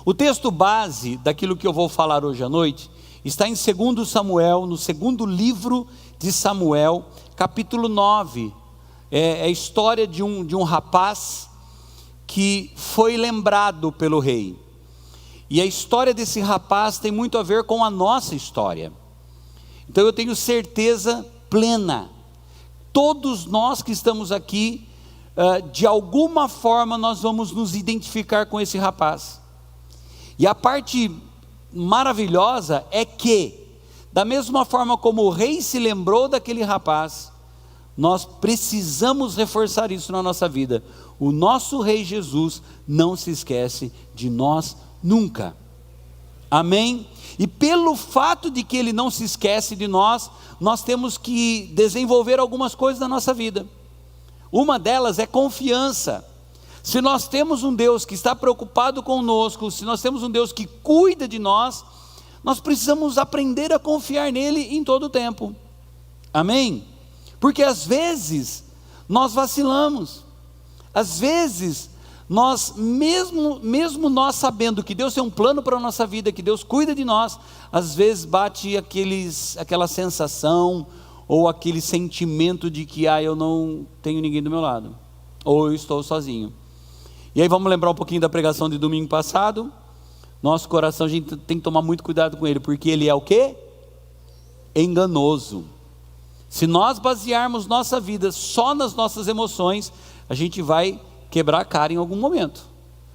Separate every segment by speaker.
Speaker 1: O texto base daquilo que eu vou falar hoje à noite está em 2 Samuel, no segundo livro de Samuel, capítulo 9. É a história de um rapaz que foi lembrado pelo rei. E a história desse rapaz tem muito a ver com a nossa história. Então eu tenho certeza plena, todos nós que estamos aqui, de alguma forma nós vamos nos identificar com esse rapaz. E a parte maravilhosa é que, da mesma forma como o rei se lembrou daquele rapaz, nós precisamos reforçar isso na nossa vida. O nosso rei Jesus não se esquece de nós nunca. Amém? E pelo fato de que ele não se esquece de nós, nós temos que desenvolver algumas coisas na nossa vida. Uma delas é confiança. Se nós temos um Deus que está preocupado conosco, se nós temos um Deus que cuida de nós, nós precisamos aprender a confiar nele em todo o tempo. Amém? Porque às vezes nós vacilamos, às vezes nós, mesmo nós sabendo que Deus tem um plano para a nossa vida, que Deus cuida de nós, às vezes bate aquela sensação, ou aquele sentimento de que eu não tenho ninguém do meu lado, ou eu estou sozinho. E aí vamos lembrar um pouquinho da pregação de domingo passado. Nosso coração, a gente tem que tomar muito cuidado com ele, porque ele é o quê? Enganoso. Se nós basearmos nossa vida só nas nossas emoções, a gente vai quebrar a cara em algum momento,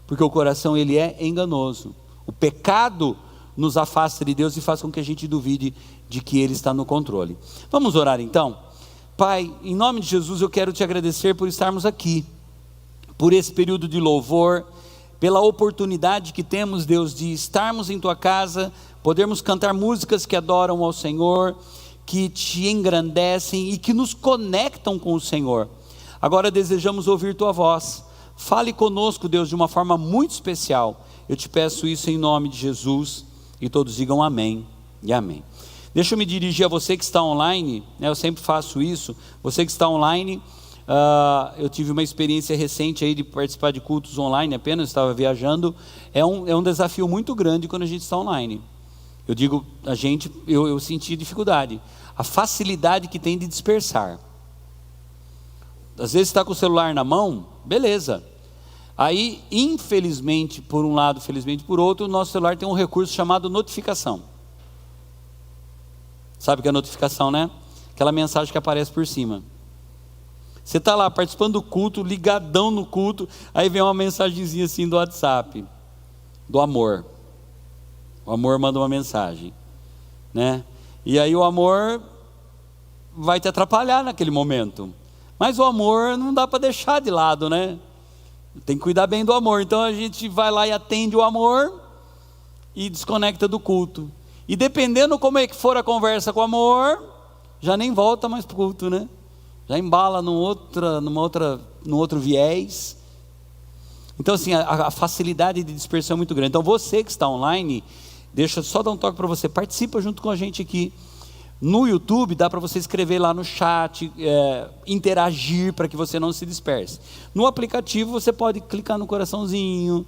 Speaker 1: porque o coração ele é enganoso. O pecado nos afasta de Deus e faz com que a gente duvide de que ele está no controle. Vamos orar então? Pai, em nome de Jesus eu quero te agradecer por estarmos aqui, por esse período de louvor, pela oportunidade que temos, Deus, de estarmos em tua casa, podermos cantar músicas que adoram ao Senhor, que te engrandecem e que nos conectam com o Senhor. Agora desejamos ouvir tua voz. Fale conosco, Deus, de uma forma muito especial. Eu te peço isso em nome de Jesus, e todos digam amém e amém. Deixa eu me dirigir a você que está online, eu sempre faço isso. Você que está online, eu tive uma experiência recente aí de participar de cultos online, apenas estava viajando. É um desafio muito grande quando a gente está online. Eu digo, eu senti dificuldade, a facilidade que tem de dispersar. Às vezes está com o celular na mão, beleza. Aí, infelizmente por um lado, felizmente por outro, o nosso celular tem um recurso chamado notificação. Sabe o que é notificação, né? Aquela mensagem que aparece por cima. Você está lá participando do culto, ligadão no culto, aí vem uma mensagenzinha assim do WhatsApp, do amor. O amor manda uma mensagem, né? E aí o amor vai te atrapalhar naquele momento. Mas o amor não dá para deixar de lado, né? Tem que cuidar bem do amor. Então a gente vai lá e atende o amor e desconecta do culto. E dependendo como é que for a conversa com o amor, já nem volta mais para o culto, né? Já embala num outro viés. Então assim, a facilidade de dispersão é muito grande. Então você que está online, deixa eu só dar um toque para você, participa junto com a gente aqui. No YouTube dá para você escrever lá no chat, interagir para que você não se disperse. No aplicativo você pode clicar no coraçãozinho,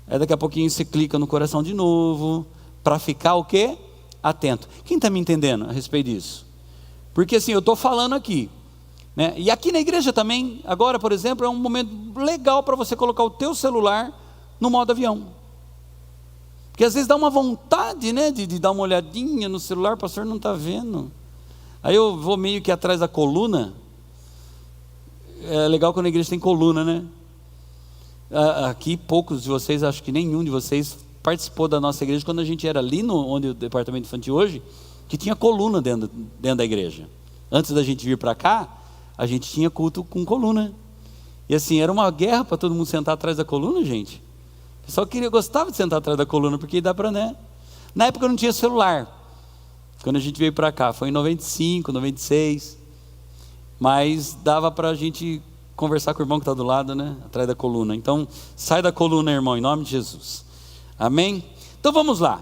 Speaker 1: daqui a pouquinho você clica no coração de novo, para ficar o quê? Atento. Quem está me entendendo a respeito disso? Porque assim, eu estou falando aqui, né? E aqui na igreja também, agora por exemplo, é um momento legal para você colocar o teu celular no modo avião. Porque às vezes dá uma vontade, né, de dar uma olhadinha no celular, o pastor não está vendo. Aí eu vou meio que atrás da coluna. É legal quando a igreja tem coluna, né? Aqui poucos de vocês, acho que nenhum de vocês participou da nossa igreja quando a gente era ali onde o departamento infantil hoje, que tinha coluna dentro da igreja. Antes da gente vir para cá, a gente tinha culto com coluna. E assim, era uma guerra para todo mundo sentar atrás da coluna, gente. Eu só gostava de sentar atrás da coluna, porque dá para, né? Na época não tinha celular, quando a gente veio para cá, foi em 95, 96, mas dava para a gente conversar com o irmão que está do lado, né? Atrás da coluna. Então, sai da coluna, irmão, em nome de Jesus. Amém? Então vamos lá.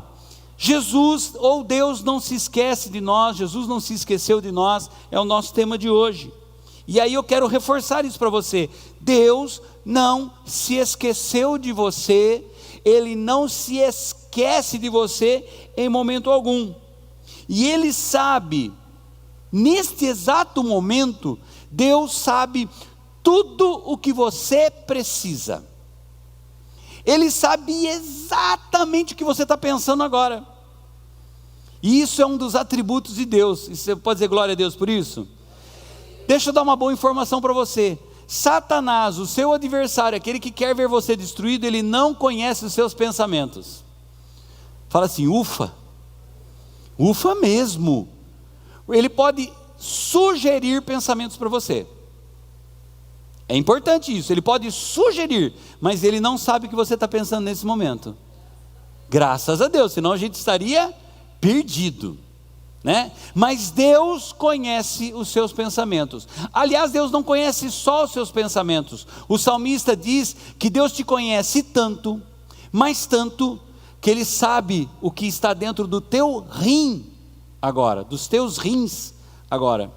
Speaker 1: Jesus, ou Deus não se esquece de nós, Jesus não se esqueceu de nós, é o nosso tema de hoje. E aí eu quero reforçar isso para você. Deus não se esqueceu de você, Ele não se esquece de você em momento algum. E Ele sabe, neste exato momento, Deus sabe tudo o que você precisa. Ele sabe exatamente o que você está pensando agora. E isso é um dos atributos de Deus. E você pode dizer glória a Deus por isso? Deixa eu dar uma boa informação para você. Satanás, o seu adversário, aquele que quer ver você destruído, ele não conhece os seus pensamentos. Fala assim, ufa mesmo. Ele pode sugerir pensamentos para você. É importante isso, ele pode sugerir, mas ele não sabe o que você está pensando nesse momento. Graças a Deus, senão a gente estaria perdido, né? Mas Deus conhece os seus pensamentos. Aliás, Deus não conhece só os seus pensamentos. O salmista diz que Deus te conhece tanto, mas tanto, que Ele sabe o que está dentro do teu rim agora, dos teus rins agora.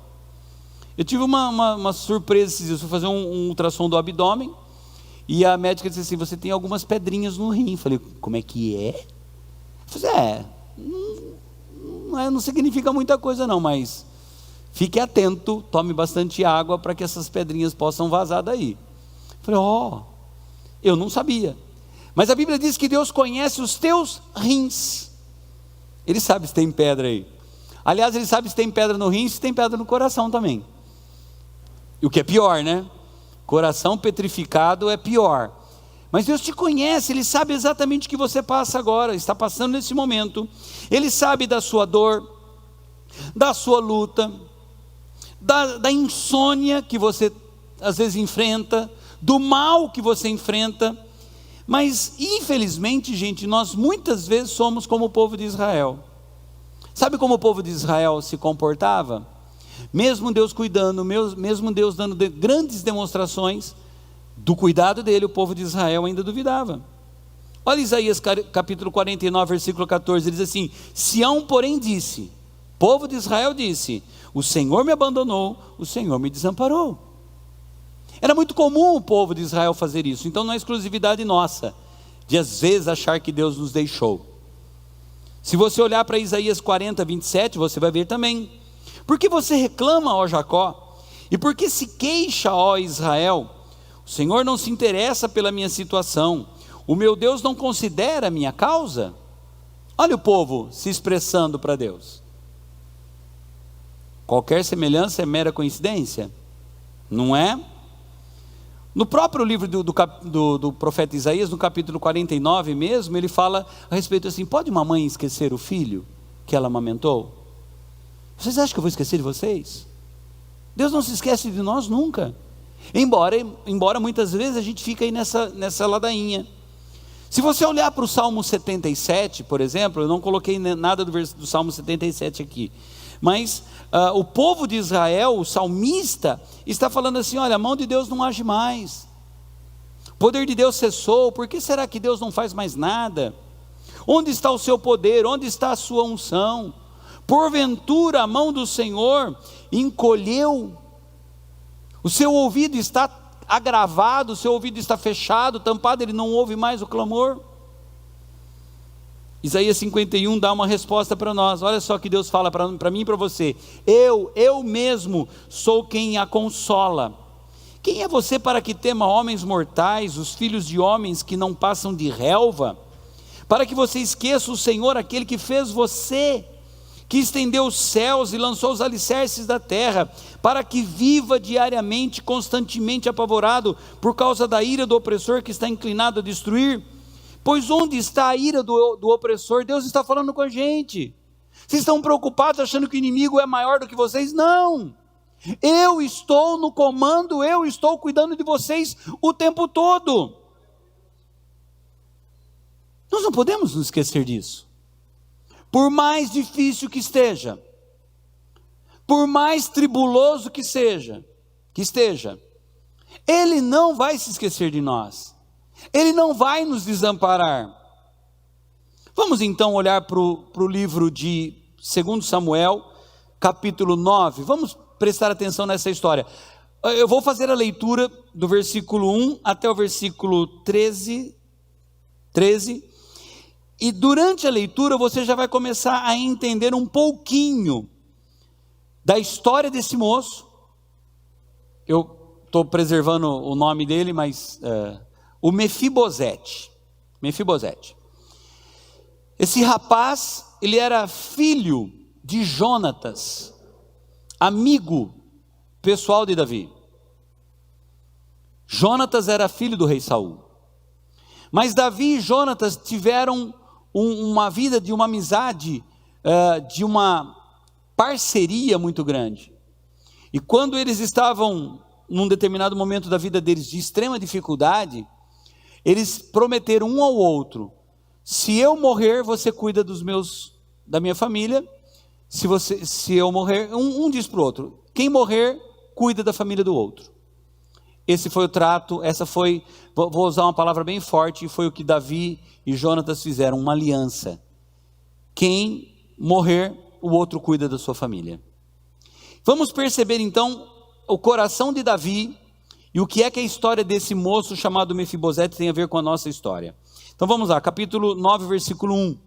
Speaker 1: Eu tive uma surpresa esses dias. Fui fazer um ultrassom do abdômen, e a médica disse assim, você tem algumas pedrinhas no rim. Eu falei, como é que é? Eu falei, não significa muita coisa não, mas fique atento, tome bastante água para que essas pedrinhas possam vazar daí. Eu falei, eu não sabia. Mas a Bíblia diz que Deus conhece os teus rins. Ele sabe se tem pedra aí. Aliás, Ele sabe se tem pedra no rim e se tem pedra no coração também. E o que é pior, né? Coração petrificado é pior. Mas Deus te conhece, Ele sabe exatamente o que você passa agora, está passando nesse momento. Ele sabe da sua dor, da sua luta, da insônia que você às vezes enfrenta, do mal que você enfrenta. Mas infelizmente, gente, nós muitas vezes somos como o povo de Israel. Sabe como o povo de Israel se comportava? Mesmo Deus cuidando, mesmo Deus dando grandes demonstrações do cuidado dele, o povo de Israel ainda duvidava. Olha Isaías capítulo 49, versículo 14, ele diz assim, Sião porém disse, povo de Israel disse, o Senhor me abandonou, o Senhor me desamparou. Era muito comum o povo de Israel fazer isso, então não é exclusividade nossa, de às vezes achar que Deus nos deixou. Se você olhar para Isaías 40, 27, você vai ver também, por que você reclama, ó Jacó, e por que se queixa, ó Israel? O Senhor não se interessa pela minha situação, o meu Deus não considera a minha causa? Olha o povo se expressando para Deus. Qualquer semelhança é mera coincidência? Não é? No próprio livro do profeta Isaías, no capítulo 49 mesmo, ele fala a respeito assim, pode uma mãe esquecer o filho que ela amamentou? Vocês acham que eu vou esquecer de vocês? Deus não se esquece de nós nunca. Embora muitas vezes a gente fique aí nessa ladainha. Se você olhar para o Salmo 77, por exemplo, eu não coloquei nada do Salmo 77 aqui, mas o povo de Israel, o salmista, está falando assim, olha, a mão de Deus não age mais, o poder de Deus cessou, por que será que Deus não faz mais nada? Onde está o seu poder? Onde está a sua unção? Porventura a mão do Senhor encolheu, o seu ouvido está agravado, o seu ouvido está fechado, tampado, ele não ouve mais o clamor? Isaías 51 dá uma resposta para nós. Olha só que Deus fala para mim e para você, eu mesmo sou quem a consola. Quem é você para que tema homens mortais, os filhos de homens que não passam de relva? Para que você esqueça o Senhor, aquele que fez você, que estendeu os céus e lançou os alicerces da terra, para que viva diariamente, constantemente apavorado, por causa da ira do opressor que está inclinado a destruir? Pois onde está a ira do opressor? Deus está falando com a gente. Vocês estão preocupados achando que o inimigo é maior do que vocês? Não, eu estou no comando, eu estou cuidando de vocês o tempo todo. Nós não podemos nos esquecer disso. Por mais difícil que esteja, por mais tribuloso que esteja, Ele não vai se esquecer de nós, Ele não vai nos desamparar. Vamos então olhar para o livro de 2 Samuel, capítulo 9, vamos prestar atenção nessa história. Eu vou fazer a leitura do versículo 1 até o versículo 13, 13. E durante a leitura você já vai começar a entender um pouquinho da história desse moço. Eu estou preservando o nome dele, mas o Mefibosete. Mefibosete. Esse rapaz, ele era filho de Jonatas, amigo pessoal de Davi. Jonatas era filho do rei Saul. Mas Davi e Jonatas tiveram uma vida de uma amizade, de uma parceria muito grande. E quando eles estavam, num determinado momento da vida deles, de extrema dificuldade, eles prometeram um ao outro: se eu morrer, você cuida da minha família. Se eu morrer, um diz para o outro: quem morrer, cuida da família do outro. Esse foi o trato, vou usar uma palavra bem forte, foi o que Davi e Jonatas fizeram, uma aliança. Quem morrer, o outro cuida da sua família. Vamos perceber então o coração de Davi e o que é que a história desse moço chamado Mefibosete tem a ver com a nossa história. Então vamos lá, capítulo 9, versículo 1.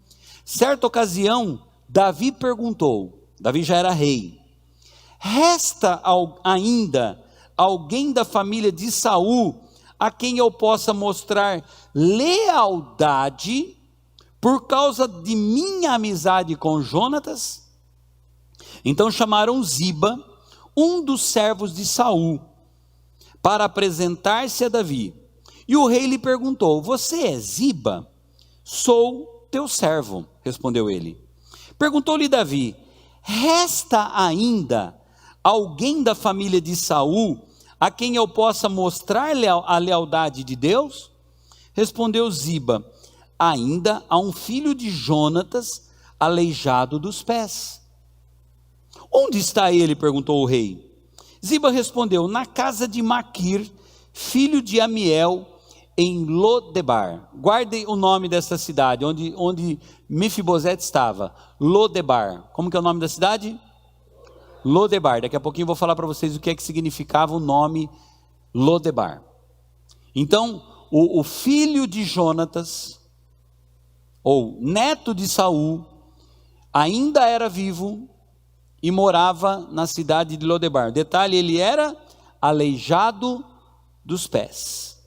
Speaker 1: Certa ocasião, Davi perguntou, Davi já era rei: resta ainda alguém da família de Saul a quem eu possa mostrar lealdade por causa de minha amizade com Jonatas? Então chamaram Ziba, um dos servos de Saul, para apresentar-se a Davi. E o rei lhe perguntou: você é Ziba? Sou teu servo, respondeu ele. Perguntou-lhe Davi: resta ainda alguém da família de Saul a quem eu possa mostrar a lealdade de Deus? Respondeu Ziba: ainda há um filho de Jonatas, aleijado dos pés. Onde está ele? Perguntou o rei. Ziba respondeu: na casa de Maquir, filho de Amiel, em Lodebar. Guardem o nome dessa cidade, onde Mefibosete estava. Lodebar. Como que é o nome da cidade? Lodebar. Daqui a pouquinho eu vou falar para vocês o que é que significava o nome Lodebar. Então, o filho de Jonatas, ou neto de Saul, ainda era vivo e morava na cidade de Lodebar. Detalhe, ele era aleijado dos pés.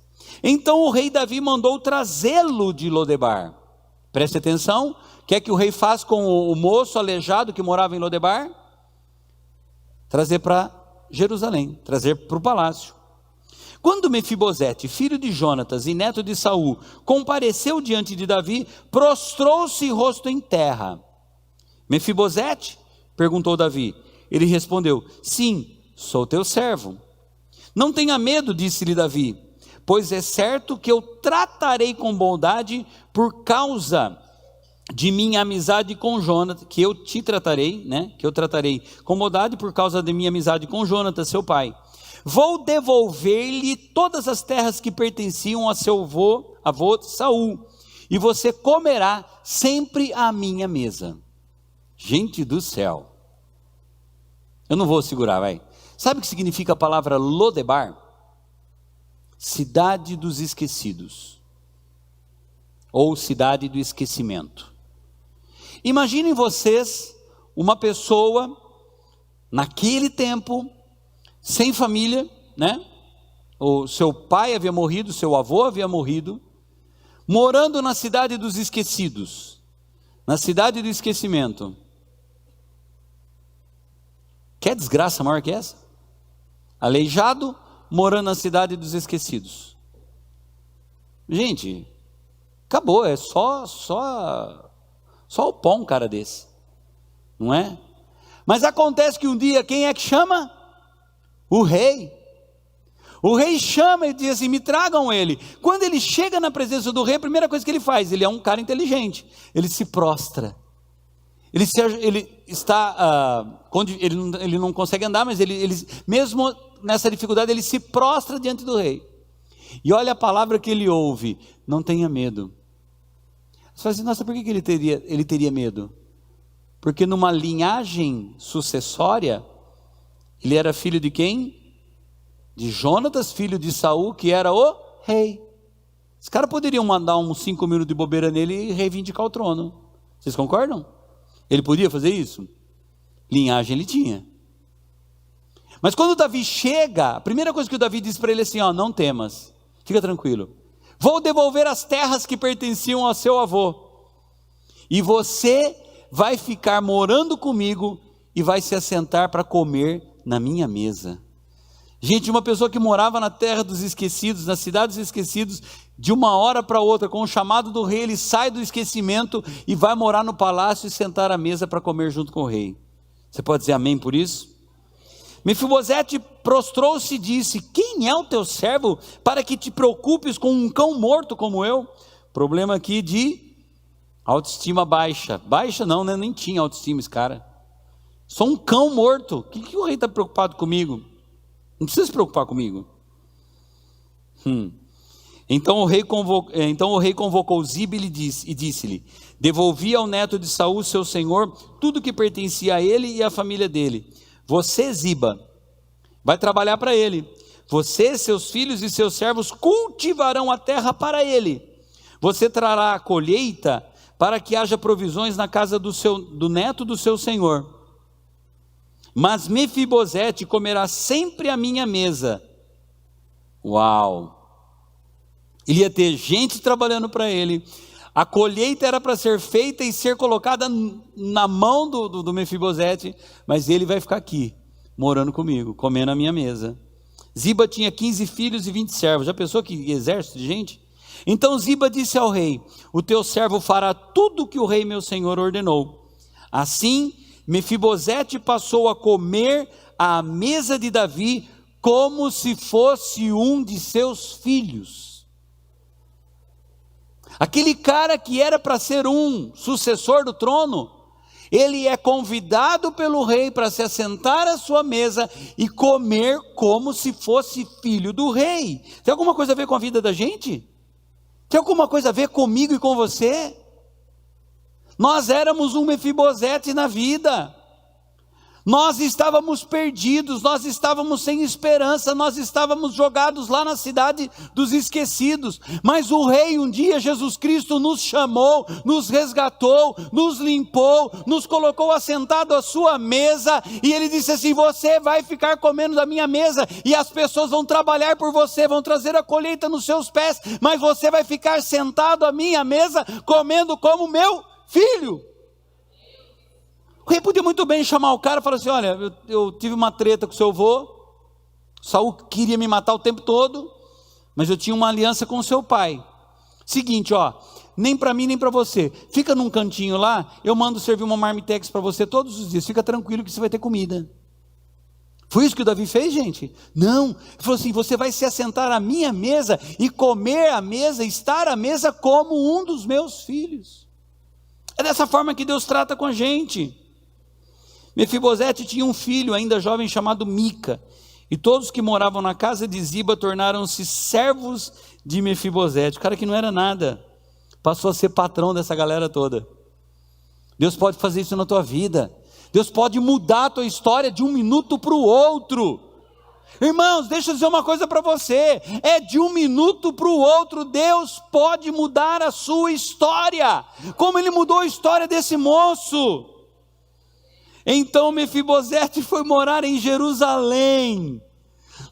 Speaker 1: Então o rei Davi mandou trazê-lo de Lodebar. Preste atenção, o que é que o rei faz com o moço aleijado que morava em Lodebar? Trazer para Jerusalém, trazer para o palácio. Quando Mefibosete, filho de Jonatas e neto de Saul, compareceu diante de Davi, prostrou-se rosto em terra. Mefibosete? Perguntou Davi. Ele respondeu: sim, sou teu servo. Não tenha medo, disse-lhe Davi, pois é certo que eu tratarei com bondade por causa de minha amizade com Jonatas, que eu te tratarei, que eu tratarei com bondade por causa de minha amizade com Jonatas, seu pai. Vou devolver-lhe todas as terras que pertenciam a seu avô Saul, e você comerá sempre à minha mesa. Gente do céu, eu não vou segurar, vai. Sabe o que significa a palavra Lodebar? Cidade dos esquecidos, ou cidade do esquecimento. Imaginem vocês, uma pessoa, naquele tempo, sem família, O seu pai havia morrido, seu avô havia morrido, morando na cidade dos esquecidos, na cidade do esquecimento. Quer desgraça maior que essa? Aleijado, morando na cidade dos esquecidos. Gente, acabou, é só o pó um cara desse, não é? Mas acontece que um dia, quem é que chama? O rei. O rei chama e diz assim: me tragam ele. Quando ele chega na presença do rei, a primeira coisa que ele faz, ele é um cara inteligente, ele se prostra. Ele está, ele não consegue andar, mas ele mesmo nessa dificuldade, ele se prostra diante do rei. E olha a palavra que ele ouve: não tenha medo. Você fala assim: nossa, por que ele teria medo? Porque numa linhagem sucessória, ele era filho de quem? De Jonatas, filho de Saul, que era o rei. Os caras poderiam mandar uns 5 minutos de bobeira nele e reivindicar o trono. Vocês concordam? Ele podia fazer isso? Linhagem ele tinha. Mas quando Davi chega, a primeira coisa que o Davi diz para ele é assim: ó, não temas, fica tranquilo. Vou devolver as terras que pertenciam ao seu avô. E você vai ficar morando comigo e vai se assentar para comer na minha mesa. Gente, uma pessoa que morava na terra dos esquecidos, nas cidades dos esquecidos, de uma hora para outra, com o chamado do rei, ele sai do esquecimento e vai morar no palácio e sentar à mesa para comer junto com o rei. Você pode dizer amém por isso? Mefibosete prostrou-se e disse: quem é o teu servo para que te preocupes com um cão morto como eu? Problema aqui de autoestima baixa. Baixa não, né? Nem tinha autoestima esse cara. Sou um cão morto. O que o rei está preocupado comigo? Não precisa se preocupar comigo. Então o rei convocou Ziba e disse-lhe: devolvi ao neto de Saul, seu senhor, tudo que pertencia a ele e à família dele. Você, Ziba, vai trabalhar para ele. Você, seus filhos e seus servos cultivarão a terra para ele. Você trará a colheita para que haja provisões na casa do neto do seu senhor. Mas Mefibosete comerá sempre à minha mesa. Uau! Ele ia ter gente trabalhando para ele. A colheita era para ser feita e ser colocada na mão do Mefibosete, mas ele vai ficar aqui, morando comigo, comendo à minha mesa. Ziba tinha 15 filhos e 20 servos. Já pensou que exército de gente? Então Ziba disse ao rei: o teu servo fará tudo o que o rei meu senhor ordenou. Assim, Mefibosete passou a comer à mesa de Davi como se fosse um de seus filhos. Aquele cara que era para ser um sucessor do trono, ele é convidado pelo rei para se assentar à sua mesa e comer como se fosse filho do rei. Tem alguma coisa a ver com a vida da gente? Tem alguma coisa a ver comigo e com você? Nós éramos um Mefibosete na vida. Nós estávamos perdidos, nós estávamos sem esperança, nós estávamos jogados lá na cidade dos esquecidos. Mas o rei, um dia, Jesus Cristo, nos chamou, nos resgatou, nos limpou, nos colocou assentado à sua mesa, e ele disse assim: você vai ficar comendo da minha mesa, e as pessoas vão trabalhar por você, vão trazer a colheita nos seus pés, mas você vai ficar sentado à minha mesa, comendo como meu filho. O rei podia muito bem chamar o cara e falar assim: olha, eu tive uma treta com seu avô, Saul queria me matar o tempo todo, mas eu tinha uma aliança com o seu pai. Seguinte, ó, nem para mim nem para você, fica num cantinho lá, eu mando servir uma marmitex para você todos os dias, fica tranquilo que você vai ter comida. Foi isso que o Davi fez, gente? Não, ele falou assim: você vai se assentar à minha mesa e comer à mesa, estar à mesa como um dos meus filhos. É dessa forma que Deus trata com a gente. Mefibosete tinha um filho ainda jovem chamado Mica, e todos que moravam na casa de Ziba tornaram-se servos de Mefibosete. O cara que não era nada passou a ser patrão dessa galera toda. Deus pode fazer isso na tua vida. Deus pode mudar a tua história de um minuto para o outro. Irmãos, deixa eu dizer uma coisa para você: é de um minuto para o outro Deus pode mudar a sua história, como Ele mudou a história desse moço. Então Mefibosete foi morar em Jerusalém,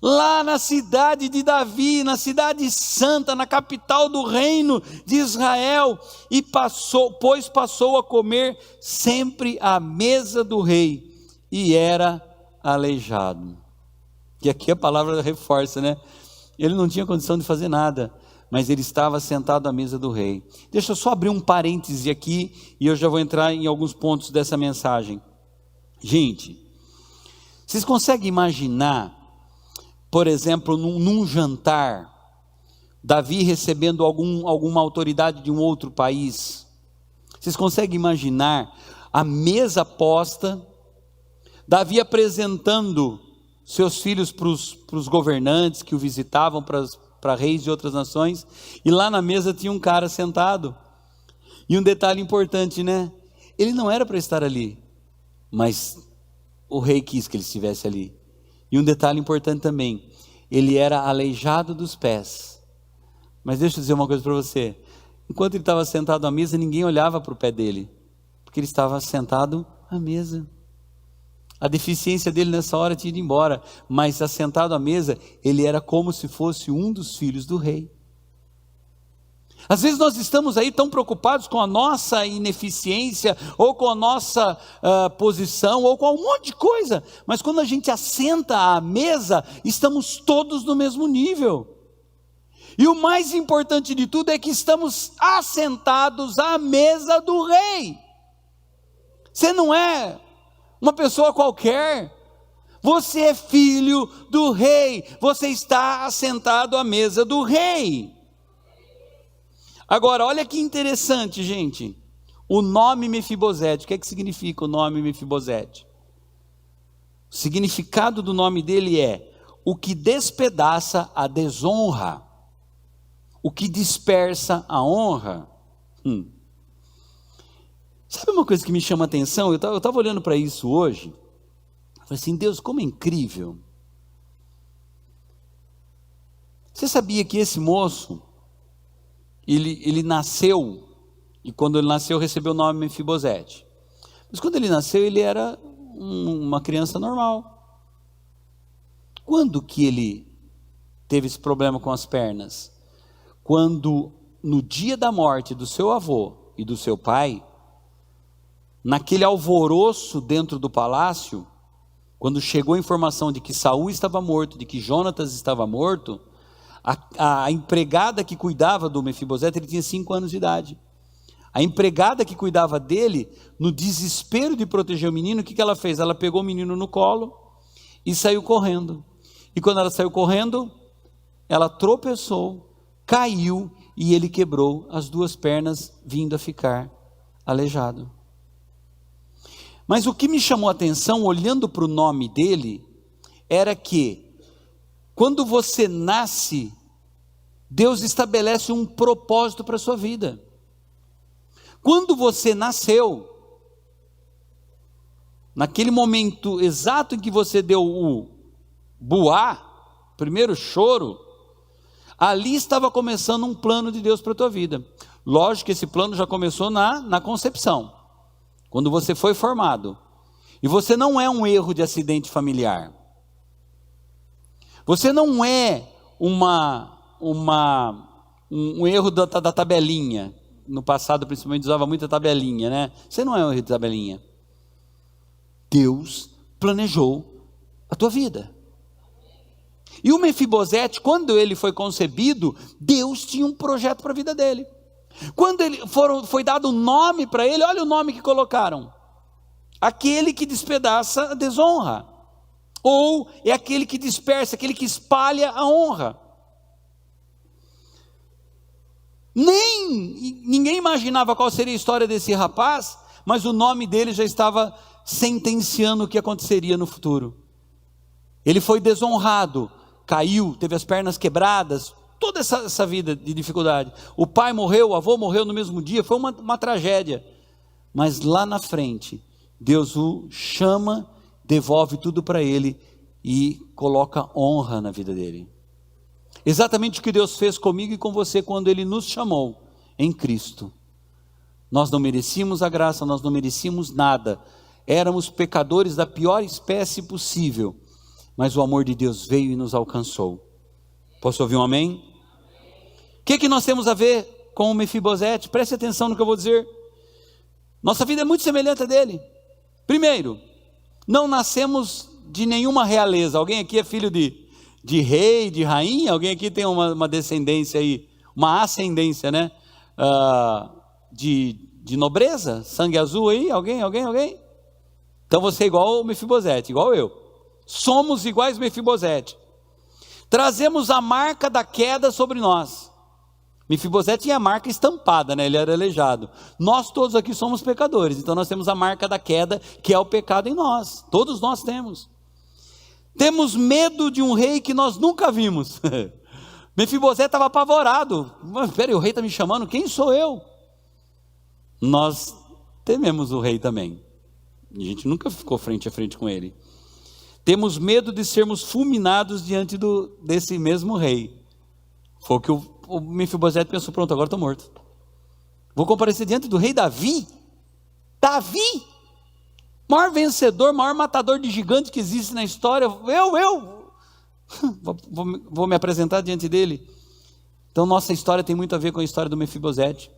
Speaker 1: lá na cidade de Davi, na cidade santa, na capital do reino de Israel, e passou a comer sempre à mesa do rei, e era aleijado. E aqui a palavra reforça, né? Ele não tinha condição de fazer nada, mas ele estava sentado à mesa do rei. Deixa eu só abrir um parêntese aqui, e eu já vou entrar em alguns pontos dessa mensagem. Gente, vocês conseguem imaginar, por exemplo, num jantar, Davi recebendo alguma autoridade de um outro país? Vocês conseguem imaginar a mesa posta, Davi apresentando seus filhos para os governantes que o visitavam, para reis de outras nações, e lá na mesa tinha um cara sentado? E um detalhe importante, né? Ele não era para estar ali, mas o rei quis que ele estivesse ali. E um detalhe importante também: ele era aleijado dos pés, Mas deixa eu dizer uma coisa para você. Enquanto ele estava sentado à mesa, ninguém olhava para o pé dele, porque ele estava sentado à mesa. A deficiência dele nessa hora tinha ido embora, mas assentado à mesa, ele era como se fosse um dos filhos do rei. Às vezes nós estamos aí tão preocupados com a nossa ineficiência, ou com a nossa posição, ou com um monte de coisa, mas quando a gente assenta à mesa, estamos todos no mesmo nível. E o mais importante de tudo é que estamos assentados à mesa do rei. Você não é uma pessoa qualquer, você é filho do rei, você está assentado à mesa do rei. Agora, olha que interessante, gente, o nome Mefibosete. O que é que significa o nome Mefibosete? O significado do nome dele é o que despedaça a desonra, o que dispersa a honra. Sabe uma coisa que me chama a atenção? Eu estava olhando para isso hoje, falei assim, Deus, como é incrível. Você sabia que esse moço, ele nasceu, e quando ele nasceu recebeu o nome Mefibosete, mas quando ele nasceu ele era uma criança normal. Quando que ele teve esse problema com as pernas? Quando no dia da morte do seu avô e do seu pai, naquele alvoroço dentro do palácio, quando chegou a informação de que Saul estava morto, de que Jonatas estava morto, a empregada que cuidava do Mefibosete, ele tinha 5 anos de idade, a empregada que cuidava dele, no desespero de proteger o menino, o que ela fez? Ela pegou o menino no colo e saiu correndo, e quando ela saiu correndo, ela tropeçou, caiu, e ele quebrou as 2 pernas, vindo a ficar aleijado. Mas o que me chamou a atenção, olhando para o nome dele, era que, quando você nasce, Deus estabelece um propósito para a sua vida. Quando você nasceu, naquele momento exato em que você deu o buá, primeiro choro, ali estava começando um plano de Deus para a tua vida. Lógico que esse plano já começou na concepção, quando você foi formado. E você não é um erro de acidente familiar. Você não é um erro da tabelinha. No passado, principalmente, usava muita tabelinha, né? Você não é um erro de tabelinha. Deus planejou a tua vida. E o Mefibosete, quando ele foi concebido, Deus tinha um projeto para a vida dele. Quando foi dado um nome para ele, olha o nome que colocaram: aquele que despedaça a desonra, ou é aquele que dispersa, aquele que espalha a honra. Ninguém imaginava qual seria a história desse rapaz, mas o nome dele já estava sentenciando o que aconteceria no futuro. Ele foi desonrado, caiu, teve as pernas quebradas, toda essa vida de dificuldade. O pai morreu, o avô morreu no mesmo dia, foi uma tragédia. Mas lá na frente, Deus o chama, devolve tudo para ele e coloca honra na vida dele. Exatamente o que Deus fez comigo e com você quando Ele nos chamou em Cristo. Nós não merecíamos a graça, nós não merecíamos nada, éramos pecadores da pior espécie possível, mas o amor de Deus veio e nos alcançou. Posso ouvir um amém? O que nós temos a ver com o Mefibosete? Preste atenção no que eu vou dizer. Nossa vida é muito semelhante a dele. Primeiro, não nascemos de nenhuma realeza. Alguém aqui é filho de rei, de rainha? Alguém aqui tem uma descendência aí, uma ascendência, né? De nobreza? Sangue azul aí? Alguém? Então você é igual o Mefibosete, igual eu. Somos iguais Mefibosete. Trazemos a marca da queda sobre nós. Mefibosete tinha a marca estampada, né? Ele era aleijado. Nós todos aqui somos pecadores, então nós temos a marca da queda, que é o pecado em nós. Todos nós temos. Temos medo de um rei que nós nunca vimos. Mefibosete estava apavorado. Mas peraí, o rei está me chamando, quem sou eu? Nós tememos o rei também. A gente nunca ficou frente a frente com ele. Temos medo de sermos fulminados diante desse mesmo rei. Foi o que o Mefibosete pensou, pronto, agora estou morto. Vou comparecer diante do rei Davi. Davi, maior vencedor, maior matador de gigantes que existe na história. Vou me apresentar diante dele. Então nossa história tem muito a ver com a história do Mefibosete.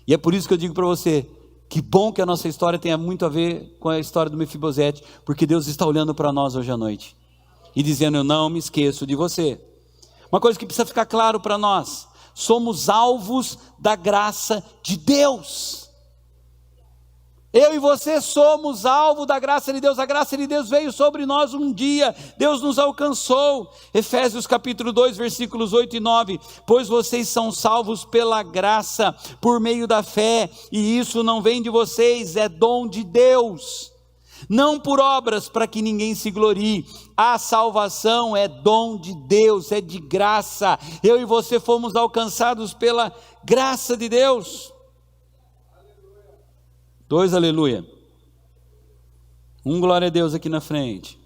Speaker 1: E é por isso que eu digo para você, que bom que a nossa história tenha muito a ver com a história do Mefibosete, porque Deus está olhando para nós hoje à noite e dizendo, eu não me esqueço de você. Uma coisa que precisa ficar claro para nós: somos alvos da graça de Deus. Eu e você somos alvo da graça de Deus. A graça de Deus veio sobre nós um dia, Deus nos alcançou. Efésios capítulo 2, versículos 8 e 9. Pois vocês são salvos pela graça, por meio da fé, e isso não vem de vocês, é dom de Deus, não por obras, para que ninguém se glorie. A salvação é dom de Deus, é de graça. Eu e você fomos alcançados pela graça de Deus. 2 aleluia. Glória a Deus aqui na frente.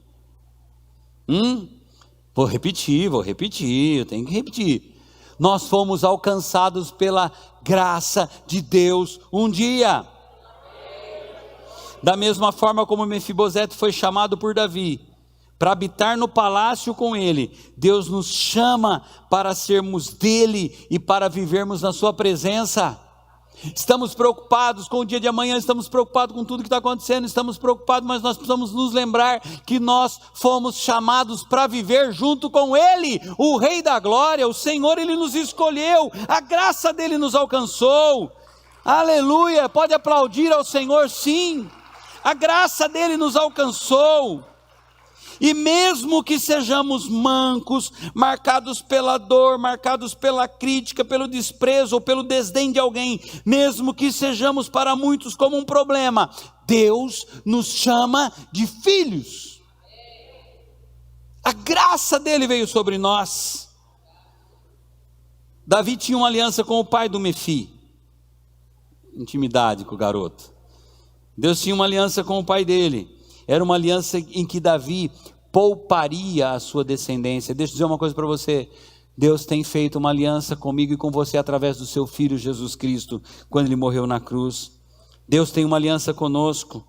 Speaker 1: Vou repetir, eu tenho que repetir. Nós fomos alcançados pela graça de Deus um dia. Da mesma forma como Mefibosete foi chamado por Davi para habitar no palácio com ele, Deus nos chama para sermos dele e para vivermos na sua presença. Estamos preocupados com o dia de amanhã, estamos preocupados com tudo que está acontecendo, estamos preocupados, mas nós precisamos nos lembrar que nós fomos chamados para viver junto com Ele, o Rei da Glória, o Senhor. Ele nos escolheu, a graça dele nos alcançou. Aleluia, pode aplaudir ao Senhor, sim, a graça dele nos alcançou. E mesmo que sejamos mancos, marcados pela dor, marcados pela crítica, pelo desprezo ou pelo desdém de alguém, mesmo que sejamos para muitos como um problema, Deus nos chama de filhos. A graça dele veio sobre nós. Davi tinha uma aliança com o pai do Mefi, intimidade com o garoto. Deus tinha uma aliança com o pai dele. Era uma aliança em que Davi pouparia a sua descendência. Deixa eu dizer uma coisa para você: Deus tem feito uma aliança comigo e com você através do seu Filho Jesus Cristo, quando Ele morreu na cruz. Deus tem uma aliança conosco.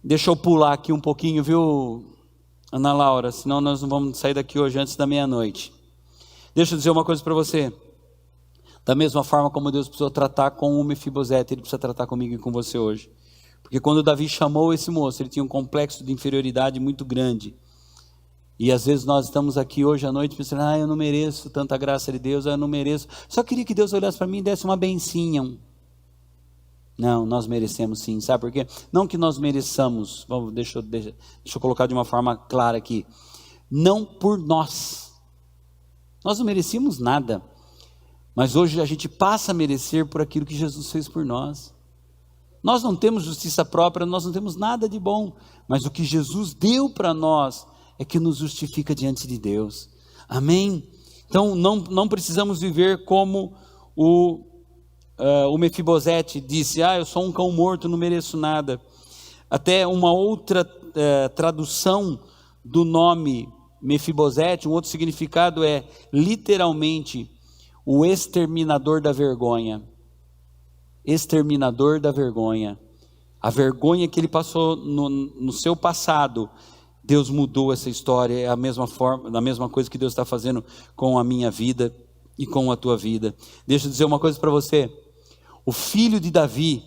Speaker 1: Deixa eu pular aqui um pouquinho, viu, Ana Laura? Senão nós não vamos sair daqui hoje antes da meia-noite. Deixa eu dizer uma coisa para você. Da mesma forma como Deus precisou tratar com o Mefibosete, Ele precisa tratar comigo e com você hoje. Porque quando Davi chamou esse moço, ele tinha um complexo de inferioridade muito grande. E às vezes nós estamos aqui hoje à noite pensando, eu não mereço tanta graça de Deus, eu não mereço. Só queria que Deus olhasse para mim e desse uma bencinha. Não, nós merecemos sim, sabe por quê? Não que nós mereçamos, deixa eu colocar de uma forma clara aqui. Não por nós. Nós não merecíamos nada. Mas hoje a gente passa a merecer por aquilo que Jesus fez por nós. Nós não temos justiça própria, nós não temos nada de bom, mas o que Jesus deu para nós é que nos justifica diante de Deus. Amém? Então não precisamos viver como o Mefibosete disse, eu sou um cão morto, não mereço nada. Até uma outra tradução do nome Mefibosete, um outro significado é literalmente o exterminador da vergonha. Exterminador da vergonha. A vergonha que ele passou no seu passado, Deus mudou essa história. É a mesma coisa que Deus está fazendo com a minha vida e com a tua vida. Deixa eu dizer uma coisa para você. O filho de Davi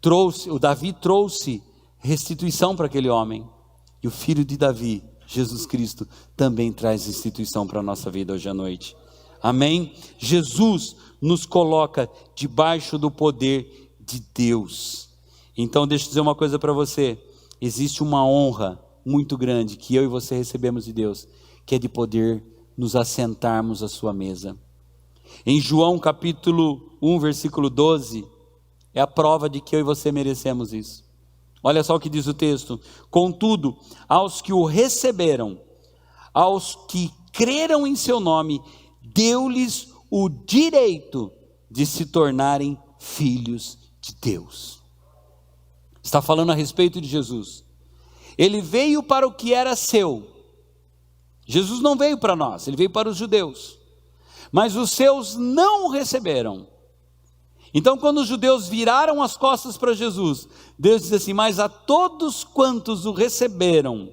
Speaker 1: trouxe restituição para aquele homem. E o filho de Davi, Jesus Cristo, também traz restituição para a nossa vida hoje à noite. Amém? Jesus nos coloca debaixo do poder de Deus. Então deixa eu dizer uma coisa para você. Existe uma honra muito grande que eu e você recebemos de Deus, que é de poder nos assentarmos à sua mesa. Em João capítulo 1, versículo 12, é a prova de que eu e você merecemos isso. Olha só o que diz o texto. Contudo, aos que o receberam, aos que creram em seu nome, deu-lhes o direito de se tornarem filhos de Deus. Está falando a respeito de Jesus. Ele veio para o que era seu, Jesus não veio para nós, ele veio para os judeus. Mas os seus não o receberam. Então, quando os judeus viraram as costas para Jesus, Deus diz assim: mas a todos quantos o receberam,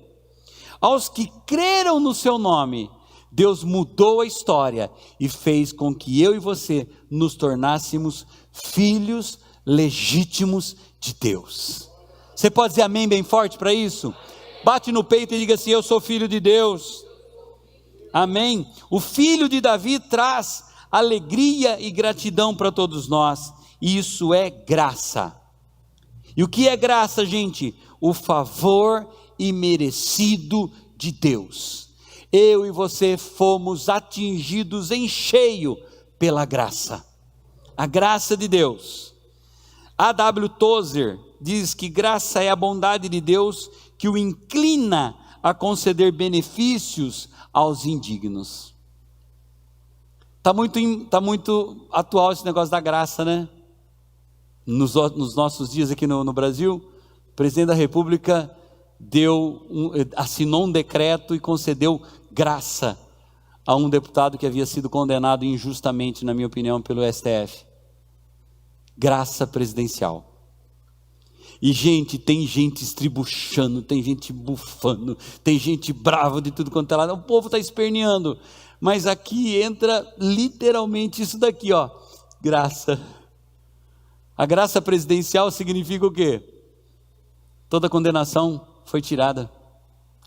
Speaker 1: aos que creram no seu nome, Deus mudou a história e fez com que eu e você nos tornássemos filhos legítimos de Deus. Você pode dizer amém bem forte para isso? Bate no peito e diga assim: eu sou filho de Deus. Amém. O filho de Davi traz alegria e gratidão para todos nós. Isso é graça. E o que é graça, gente? O favor imerecido de Deus. Eu e você fomos atingidos em cheio pela graça. A graça de Deus. A.W. Tozer diz que graça é a bondade de Deus que o inclina a conceder benefícios aos indignos. Está muito atual esse negócio da graça, né? Nos nossos dias aqui no Brasil, o presidente da República assinou um decreto e concedeu graça a um deputado que havia sido condenado injustamente, na minha opinião, pelo STF. Graça presidencial. E gente, tem gente estribuchando, tem gente bufando, tem gente brava de tudo quanto é lado, o povo está esperneando, mas aqui entra literalmente isso daqui, ó, graça. A graça presidencial significa o quê? Toda condenação foi tirada.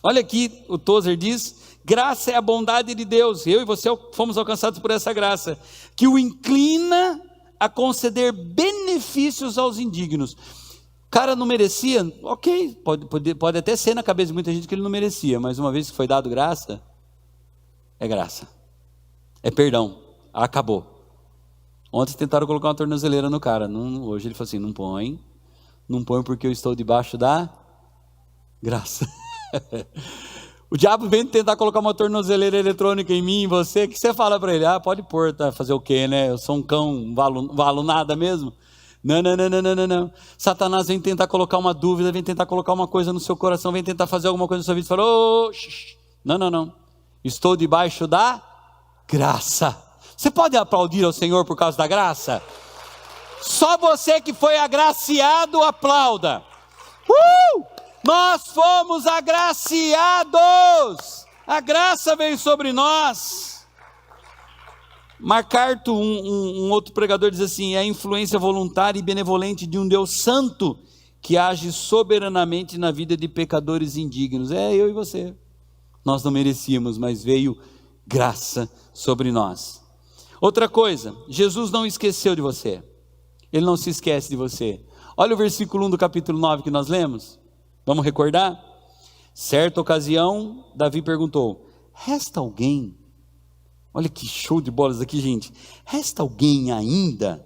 Speaker 1: Olha aqui, o Tozer diz: graça é a bondade de Deus, eu e você fomos alcançados por essa graça, que o inclina a conceder benefícios aos indignos. O cara não merecia, ok, pode até ser na cabeça de muita gente que ele não merecia, mas uma vez que foi dado graça, é graça, é perdão, acabou. Ontem tentaram colocar uma tornozeleira no cara, hoje ele falou assim: não põe porque eu estou debaixo da graça. O diabo vem tentar colocar uma tornozeleira eletrônica em mim, em você, que você fala para ele: pode pôr, tá? Fazer o quê, né? Eu sou um cão, não valo nada mesmo. Não. Satanás vem tentar colocar uma dúvida, vem tentar colocar uma coisa no seu coração, vem tentar fazer alguma coisa na sua vida. Você fala: não. Estou debaixo da graça. Você pode aplaudir ao Senhor por causa da graça? Só você que foi agraciado, aplauda. Nós fomos agraciados. A graça veio sobre nós. MacArthur, um outro pregador, diz assim: é a influência voluntária e benevolente de um Deus santo que age soberanamente na vida de pecadores indignos. É eu e você. Nós não merecíamos, mas veio graça sobre nós. Outra coisa, Jesus não esqueceu de você. Ele não se esquece de você. Olha o versículo 1 do capítulo 9 que nós lemos. Vamos recordar? Certa ocasião, Davi perguntou: resta alguém? Olha que show de bolas aqui, gente. Resta alguém ainda?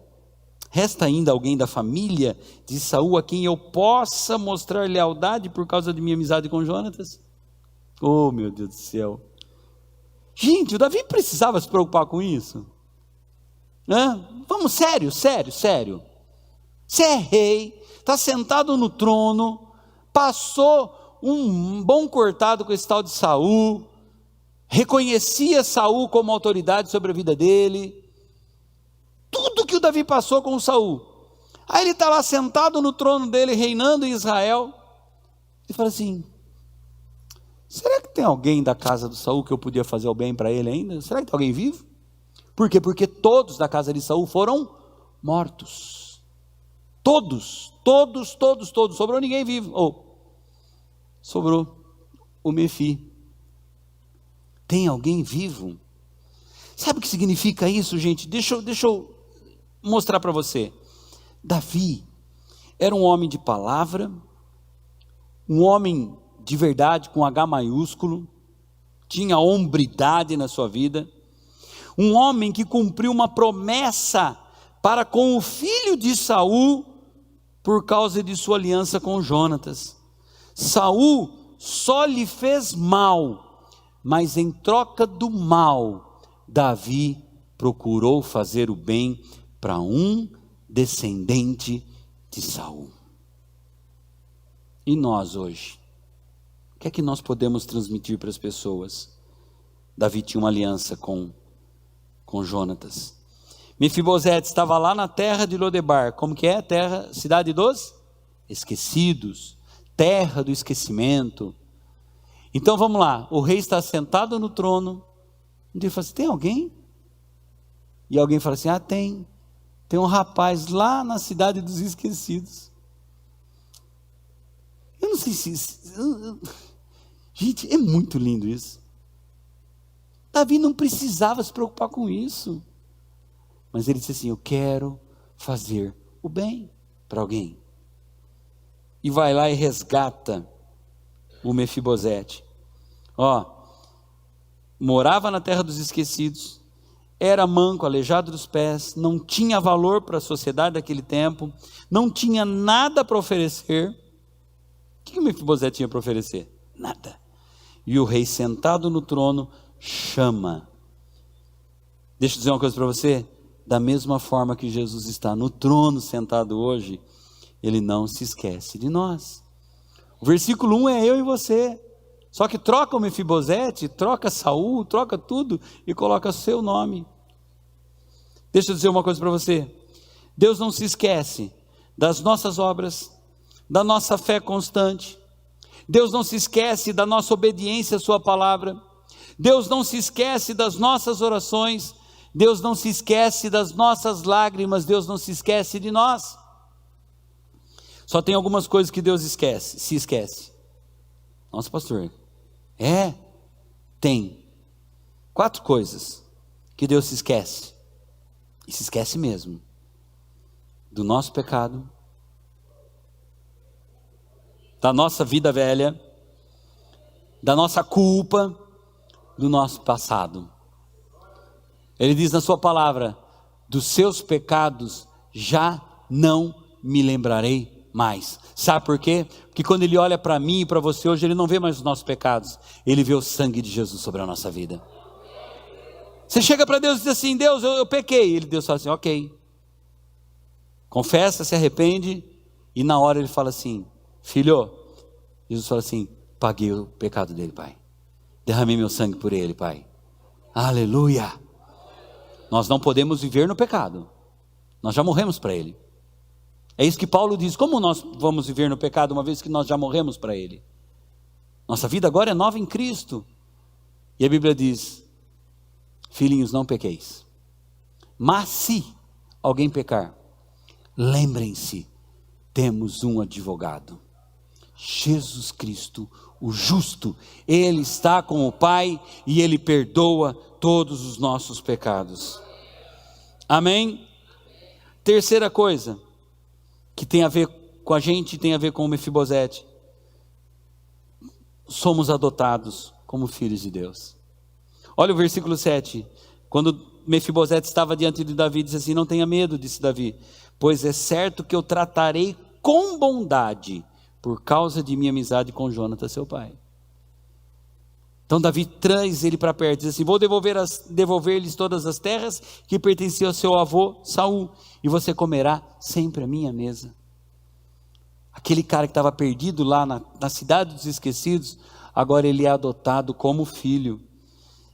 Speaker 1: Resta ainda alguém da família de Saul a quem eu possa mostrar lealdade por causa de minha amizade com Jonatas? Oh, meu Deus do céu. Gente, o Davi precisava se preocupar com isso? Vamos, sério. Você é rei, está sentado no trono, passou um bom cortado com esse tal de Saul, reconhecia Saul como autoridade sobre a vida dele, tudo que o Davi passou com o Saul. Aí ele está lá sentado no trono dele, reinando em Israel, e fala assim: será que tem alguém da casa do Saul que eu podia fazer o bem para ele ainda? Será que tem alguém vivo? Por quê? Porque todos da casa de Saul foram mortos. Todos. Sobrou ninguém vivo. Sobrou o Mefi. Tem alguém vivo? Sabe o que significa isso, gente? Deixa eu mostrar para você. Davi era um homem de palavra, um homem de verdade com H maiúsculo, tinha hombridade na sua vida, um homem que cumpriu uma promessa para com o filho de Saul por causa de sua aliança com Jonatas. Saul só lhe fez mal, mas em troca do mal, Davi procurou fazer o bem para um descendente de Saul. E nós hoje? O que é que nós podemos transmitir para as pessoas? Davi tinha uma aliança com Jonatas. Mefibosete estava lá na terra de Lodebar. Como que é? Terra, cidade dos esquecidos, terra do esquecimento. Então vamos lá, o rei está sentado no trono. Ele fala assim: tem alguém? E alguém fala assim: tem um rapaz lá na cidade dos esquecidos. Eu não sei se... Gente, é muito lindo isso. Davi não precisava se preocupar com isso. Mas ele disse assim: eu quero fazer o bem para alguém. E vai lá e resgata o Mefibosete. Morava na terra dos esquecidos, era manco, aleijado dos pés, não tinha valor para a sociedade daquele tempo, não tinha nada para oferecer. O que o Mefibosete tinha para oferecer? Nada. E o rei sentado no trono chama. Deixa eu dizer uma coisa para você. Da mesma forma que Jesus está no trono sentado hoje, Ele não se esquece de nós. O versículo 1 é eu e você. Só que troca o Mefibosete, troca Saul, troca tudo e coloca seu nome. Deixa eu dizer uma coisa para você. Deus não se esquece das nossas obras, da nossa fé constante. Deus não se esquece da nossa obediência à sua palavra. Deus não se esquece das nossas orações. Deus não se esquece das nossas lágrimas. Deus não se esquece de nós. Só tem algumas coisas que Deus se esquece. Nossa, pastor. Tem 4 coisas que Deus se esquece. E se esquece mesmo. Do nosso pecado, da nossa vida velha, da nossa culpa, do nosso passado. Ele diz na sua palavra: dos seus pecados já não me lembrarei mais. Sabe por quê? Porque quando Ele olha para mim e para você hoje, Ele não vê mais os nossos pecados, Ele vê o sangue de Jesus sobre a nossa vida. Você chega para Deus e diz assim: Deus, eu pequei. Deus fala assim: ok. Confessa, se arrepende, e na hora Ele fala assim: filho, Jesus fala assim: paguei o pecado dele, Pai. Derramei meu sangue por ele, Pai. Aleluia. Nós não podemos viver no pecado. Nós já morremos para ele. É isso que Paulo diz: como nós vamos viver no pecado uma vez que nós já morremos para ele? Nossa vida agora é nova em Cristo. E a Bíblia diz: filhinhos, não pequeis. Mas se alguém pecar, lembrem-se, temos um advogado, Jesus Cristo, o justo. Ele está com o Pai e Ele perdoa todos os nossos pecados. Amém? Terceira coisa que tem a ver com a gente, tem a ver com o Mefibosete: somos adotados como filhos de Deus. Olha o versículo 7. Quando Mefibosete estava diante de Davi, disse assim: não tenha medo, disse Davi, pois é certo que eu tratarei com bondade por causa de minha amizade com Jonatas, seu pai. Então Davi traz ele para perto, diz assim: vou devolver-lhes todas as terras que pertenciam ao seu avô Saul, e você comerá sempre a minha mesa. Aquele cara que estava perdido lá na cidade dos esquecidos, agora ele é adotado como filho.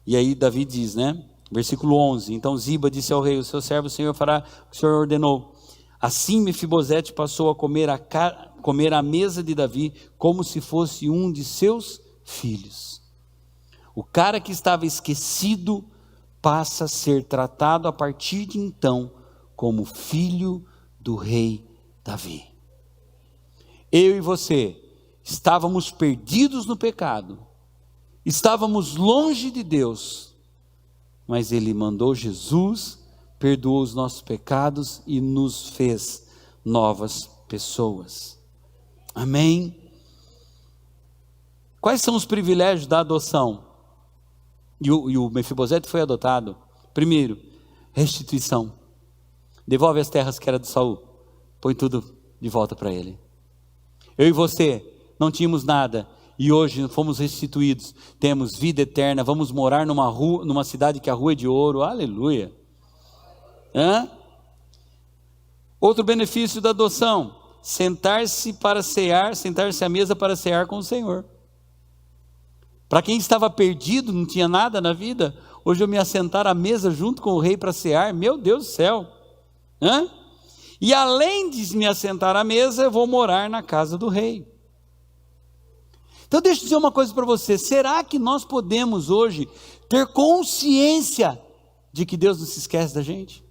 Speaker 1: E aí Davi diz, versículo 11: então Ziba disse ao rei: o seu servo, o Senhor, fará o que o Senhor ordenou. Assim Mefibosete passou a comer à mesa de Davi, como se fosse um de seus filhos. O cara que estava esquecido passa a ser tratado a partir de então como filho do rei Davi. Eu e você estávamos perdidos no pecado, estávamos longe de Deus, mas Ele mandou Jesus, perdoou os nossos pecados e nos fez novas pessoas. Amém? Quais são os privilégios da adoção? E o Mefibosete foi adotado. Primeiro, restituição. Devolve as terras que era de Saul, põe tudo de volta para ele. Eu e você não tínhamos nada, e hoje fomos restituídos, temos vida eterna, vamos morar numa cidade que a rua é de ouro. Aleluia. Outro benefício da adoção: sentar-se à mesa para cear com o Senhor. Para quem estava perdido, não tinha nada na vida, hoje eu me assentar à mesa junto com o rei para cear, meu Deus do céu. E além de me assentar à mesa, eu vou morar na casa do rei. Então deixa eu dizer uma coisa para você, será que nós podemos hoje ter consciência de que Deus não se esquece da gente?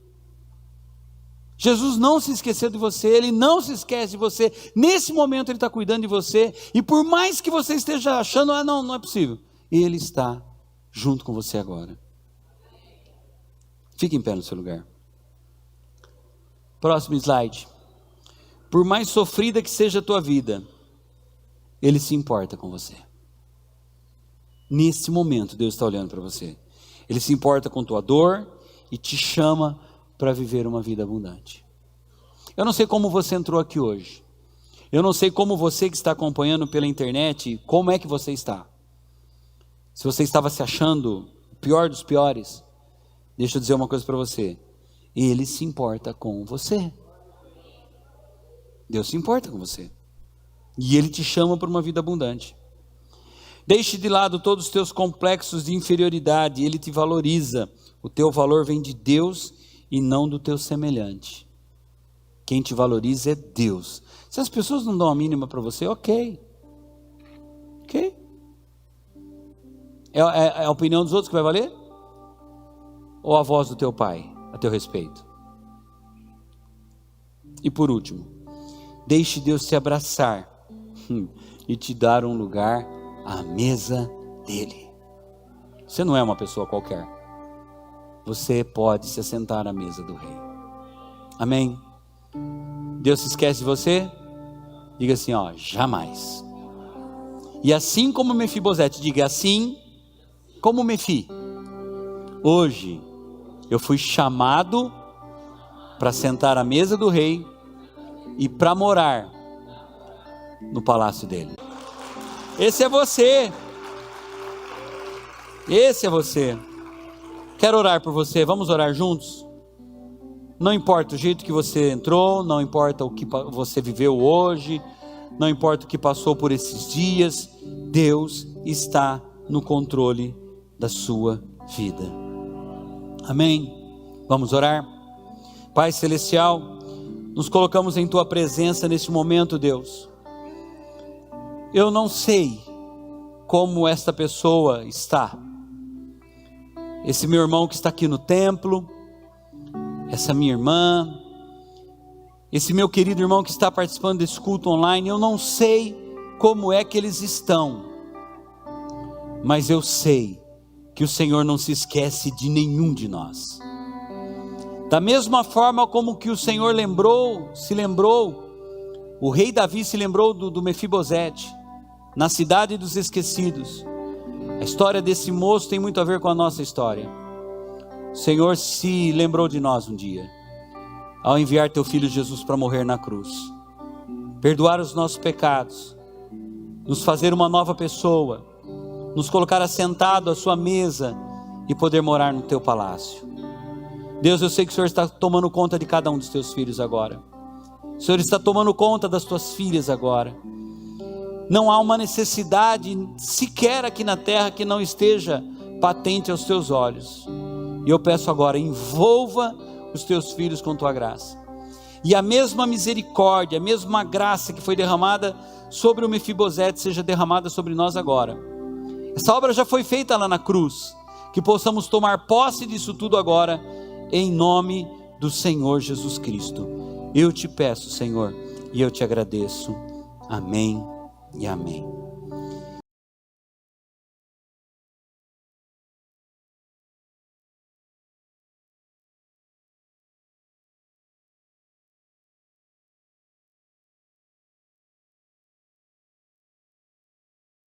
Speaker 1: Jesus não se esqueceu de você, Ele não se esquece de você, nesse momento Ele está cuidando de você, e por mais que você esteja achando, não é possível, Ele está junto com você agora. Fique em pé no seu lugar. Próximo slide. Por mais sofrida que seja a tua vida, Ele se importa com você. Nesse momento Deus está olhando para você, Ele se importa com tua dor e te chama para viver uma vida abundante. Eu não sei como você entrou aqui hoje, eu não sei como você que está acompanhando pela internet, como é que você está. Se você estava se achando o pior dos piores, deixa eu dizer uma coisa para você, Ele se importa com você. Deus se importa com você, e Ele te chama para uma vida abundante. Deixe de lado todos os teus complexos de inferioridade, Ele te valoriza, o teu valor vem de Deus e não do teu semelhante. Quem te valoriza é Deus. Se as pessoas não dão a mínima para você, ok. É a opinião dos outros que vai valer? Ou a voz do teu pai a teu respeito? E por último, deixe Deus te abraçar e te dar um lugar à mesa dele. Você não é uma pessoa qualquer. Você pode se assentar à mesa do rei. Amém? Deus se esquece de você? Diga assim, jamais. E assim como Mefibosete, diga assim como Mefi. Hoje eu fui chamado para sentar à mesa do rei e para morar no palácio dele. Esse é você. Esse é você. Quero orar por você, vamos orar juntos? Não importa o jeito que você entrou, não importa o que você viveu hoje, não importa o que passou por esses dias, Deus está no controle da sua vida. Amém? Vamos orar? Pai Celestial, nos colocamos em Tua presença neste momento, Deus. Eu não sei como esta pessoa está. Esse meu irmão que está aqui no templo, essa minha irmã, esse meu querido irmão que está participando desse culto online, eu não sei como é que eles estão, mas eu sei que o Senhor não se esquece de nenhum de nós. Da mesma forma como que o Senhor se lembrou, o rei Davi se lembrou do Mefibosete, na cidade dos esquecidos. A história desse moço tem muito a ver com a nossa história. O Senhor se lembrou de nós um dia, ao enviar teu filho Jesus para morrer na cruz, perdoar os nossos pecados, nos fazer uma nova pessoa, nos colocar assentado à sua mesa e poder morar no teu palácio. Deus, eu sei que o Senhor está tomando conta de cada um dos teus filhos agora. O Senhor está tomando conta das tuas filhas agora. Não há uma necessidade sequer aqui na terra que não esteja patente aos teus olhos. E eu peço agora, envolva os teus filhos com tua graça. E a mesma misericórdia, a mesma graça que foi derramada sobre o Mefibosete, seja derramada sobre nós agora. Essa obra já foi feita lá na cruz. Que possamos tomar posse disso tudo agora, em nome do Senhor Jesus Cristo. Eu te peço, Senhor, e eu te agradeço. Amém e amém.